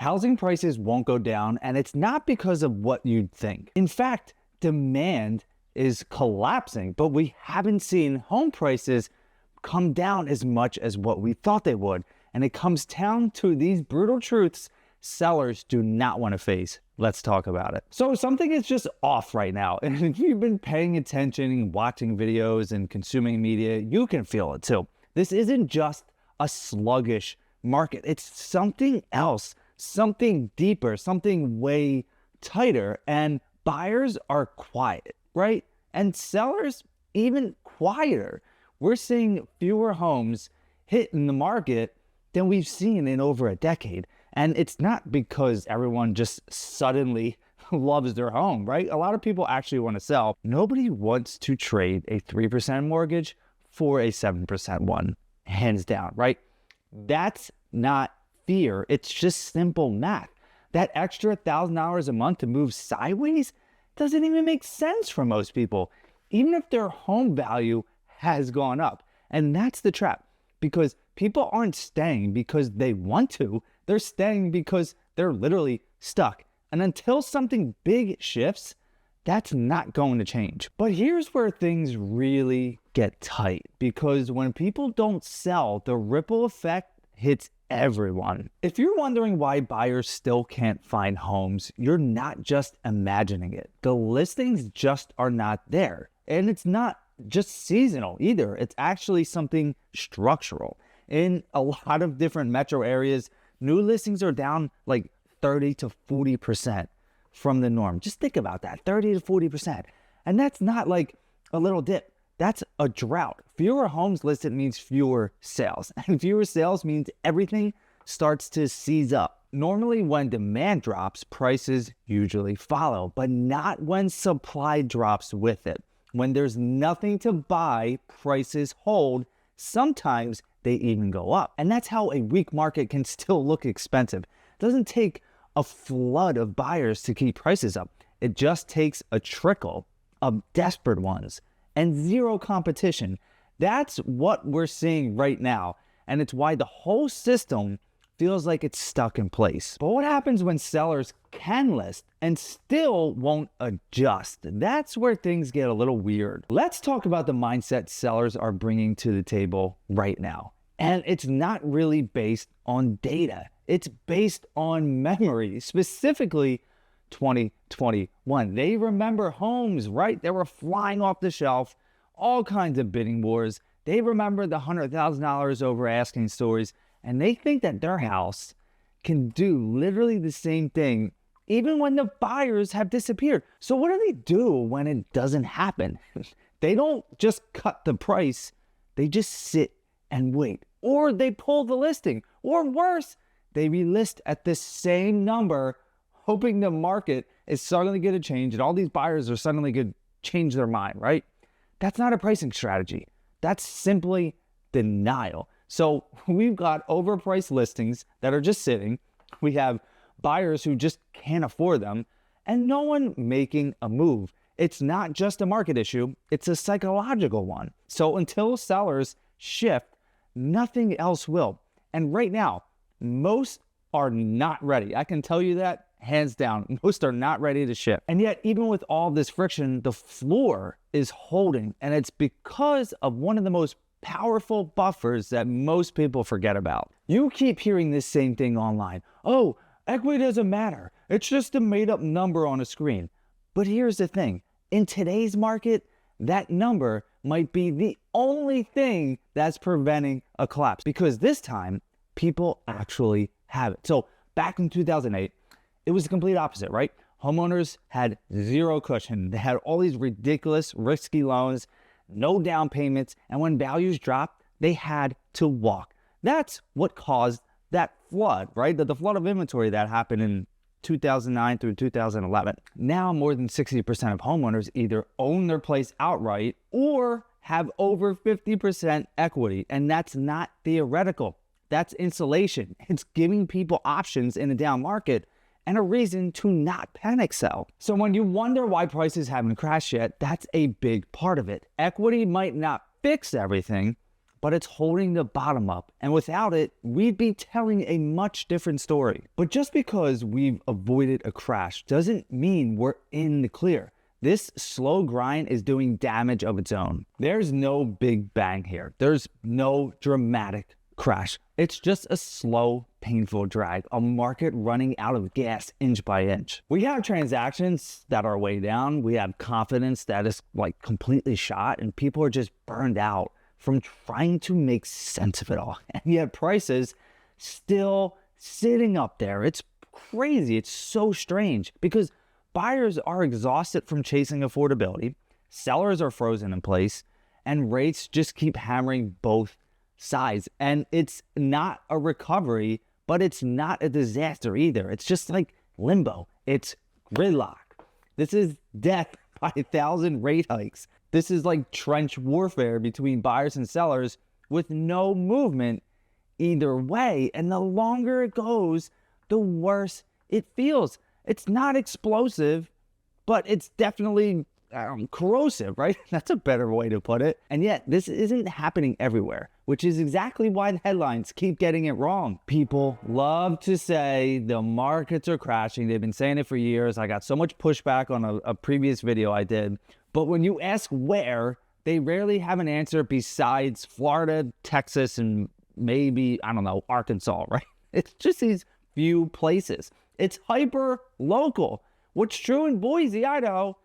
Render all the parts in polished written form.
Housing prices won't go down, and it's not because of what you'd think. In fact, demand is collapsing, but we haven't seen home prices come down as much as what we thought they would. And it comes down to these brutal truths sellers do not want to face. Let's talk about it. So something is just off right now. And if you've been paying attention and watching videos and consuming media, you can feel it too. This isn't just a sluggish market. It's something else, something deeper, something way tighter. And buyers are quiet, right? And sellers even quieter. We're seeing fewer homes hit in the market than we've seen in over a decade. And it's not because everyone just suddenly loves their home, right? A lot of people actually want to sell. Nobody wants to trade a 3% mortgage for a 7% one, hands down, right? That's not fear. It's just simple math. That extra $1,000 a month to move sideways doesn't even make sense for most people, even if their home value has gone up. And that's the trap, because people aren't staying because they want to. They're staying because they're literally stuck. And until something big shifts, that's not going to change. But here's where things really get tight, because when people don't sell, the ripple effect hits everyone. If you're wondering why buyers still can't find homes, you're not just imagining it. The listings just are not there. And it's not just seasonal either. It's actually something structural. In a lot of different metro areas, new listings are down like 30 to 40% from the norm. Just think about that, 30 to 40%. And that's not like a little dip. That's a drought. Fewer homes listed means fewer sales. And fewer sales means everything starts to seize up. Normally when demand drops, prices usually follow, but not when supply drops with it. When there's nothing to buy, prices hold. Sometimes they even go up. And that's how a weak market can still look expensive. It doesn't take a flood of buyers to keep prices up. It just takes a trickle of desperate ones and zero competition. That's what we're seeing right now. And it's why the whole system feels like it's stuck in place. But what happens when sellers can list and still won't adjust? That's where things get a little weird. Let's talk about the mindset sellers are bringing to the table right now. And it's not really based on data. It's based on memory, specifically 2021. They remember homes, right? They were flying off the shelf, all kinds of bidding wars. They remember the $100,000 over asking stories. And they think that their house can do literally the same thing even when the buyers have disappeared. So what do they do when it doesn't happen? They don't just cut the price. They just sit and wait. Or they pull the listing. Or worse, they relist at the same number, hoping the market is suddenly going to change and all these buyers are suddenly going to change their mind, right? That's not a pricing strategy. That's simply denial. So we've got overpriced listings that are just sitting. We have buyers who just can't afford them and no one making a move. It's not just a market issue, it's a psychological one. So until sellers shift, nothing else will. And right now, most are not ready. I can tell you that hands down. Most are not ready to shift. And yet, even with all this friction, the floor is holding. And it's because of one of the most powerful buffers that most people forget about. You keep hearing this same thing online. Oh, equity doesn't matter. It's just a made up number on a screen. But here's the thing. In today's market, that number might be the only thing that's preventing a collapse, because this time people actually have it. So back in 2008, it was the complete opposite, right? Homeowners had zero cushion. They had all these ridiculous, risky loans, no down payments, and when values dropped, they had to walk. That's what caused that flood, right? The flood of inventory that happened in 2009 through 2011. Now more than 60% of homeowners either own their place outright or have over 50% equity, and that's not theoretical. That's insulation. It's giving people options in a down market and a reason to not panic sell. So when you wonder why prices haven't crashed yet, that's a big part of it. Equity might not fix everything, but it's holding the bottom up. And without it, we'd be telling a much different story. But just because we've avoided a crash doesn't mean we're in the clear. This slow grind is doing damage of its own. There's no big bang here. There's no dramatic crash. It's just a slow, painful drag, a market running out of gas inch by inch. We have transactions that are way down. We have confidence that is like completely shot, and people are just burned out from trying to make sense of it all. And yet prices still sitting up there. It's crazy. It's so strange because buyers are exhausted from chasing affordability, sellers are frozen in place, and rates just keep hammering both sides. And it's not a recovery, but it's not a disaster either. It's just like limbo. It's gridlock. This is death by 1,000 rate hikes. This is like trench warfare between buyers and sellers with no movement either way. And the longer it goes, the worse it feels. It's not explosive, but it's definitely corrosive, right? That's a better way to put it. And yet this isn't happening everywhere, which is exactly why the headlines keep getting it wrong. People love to say the markets are crashing. They've been saying it for years. I got so much pushback on a previous video I did. But when you ask where, they rarely have an answer besides Florida, Texas, and maybe, I don't know, Arkansas, right? It's just these few places. It's hyper local. What's true in Boise, Idaho,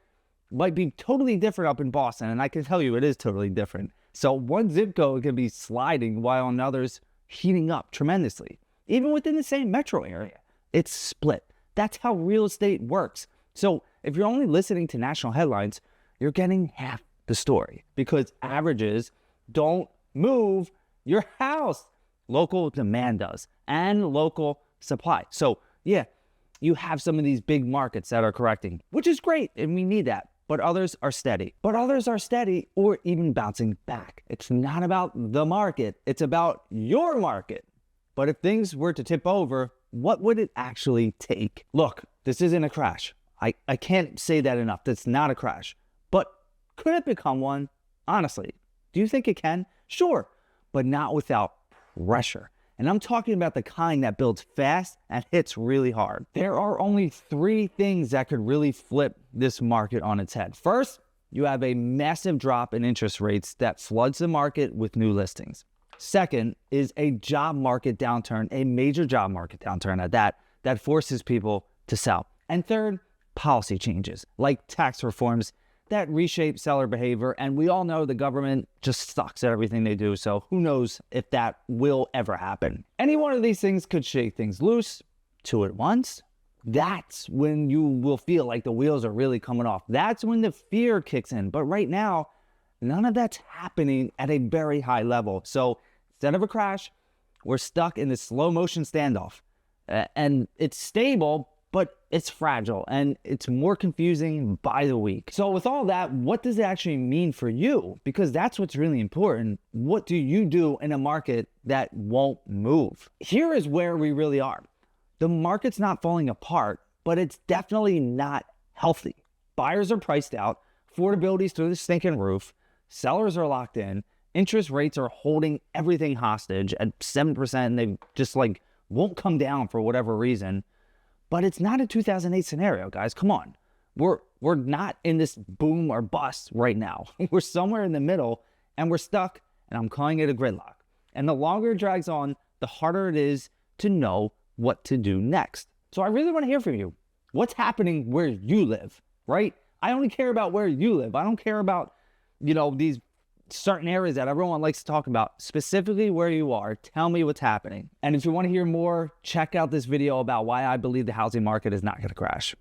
might be totally different up in Boston, and I can tell you it is totally different. So one zip code can be sliding while another's heating up tremendously. Even within the same metro area, it's split. That's how real estate works. So if you're only listening to national headlines, you're getting half the story because averages don't move your house. Local demand does, and local supply. So yeah, you have some of these big markets that are correcting, which is great, and we need that. But others are steady. But others are steady or even bouncing back. It's not about the market. It's about your market. But if things were to tip over, what would it actually take? Look, this isn't a crash. I can't say that enough. That's not a crash. But could it become one? Honestly, do you think it can? Sure, but not without pressure. And I'm talking about the kind that builds fast and hits really hard. There are only 3 things that could really flip this market on its head. First, you have a massive drop in interest rates that floods the market with new listings. Second is a job market downturn, a major job market downturn at that forces people to sell. And third, policy changes like tax reforms that reshape seller behavior, and we all know the government just sucks at everything they do, so who knows if that will ever happen. Any one of these things could shake things loose, 2 at once. That's when you will feel like the wheels are really coming off. That's when the fear kicks in. But right now, none of that's happening at a very high level. So instead of a crash, we're stuck in this slow motion standoff. And it's stable, but it's fragile and it's more confusing by the week. So with all that, what does it actually mean for you? Because that's what's really important. What do you do in a market that won't move? Here is where we really are. The market's not falling apart, but it's definitely not healthy. Buyers are priced out, affordability's through the stinking roof, sellers are locked in, interest rates are holding everything hostage at 7%, and they just like won't come down for whatever reason. But it's not a 2008 scenario, guys. Come on. We're not in this boom or bust right now. We're somewhere in the middle, and we're stuck, and I'm calling it a gridlock. And the longer it drags on, the harder it is to know what to do next. So I really want to hear from you. What's happening where you live, right? I only care about where you live. I don't care about, these certain areas that everyone likes to talk about. Specifically where you are, tell me what's happening. And if you want to hear more, check out this video about why I believe the housing market is not going to crash.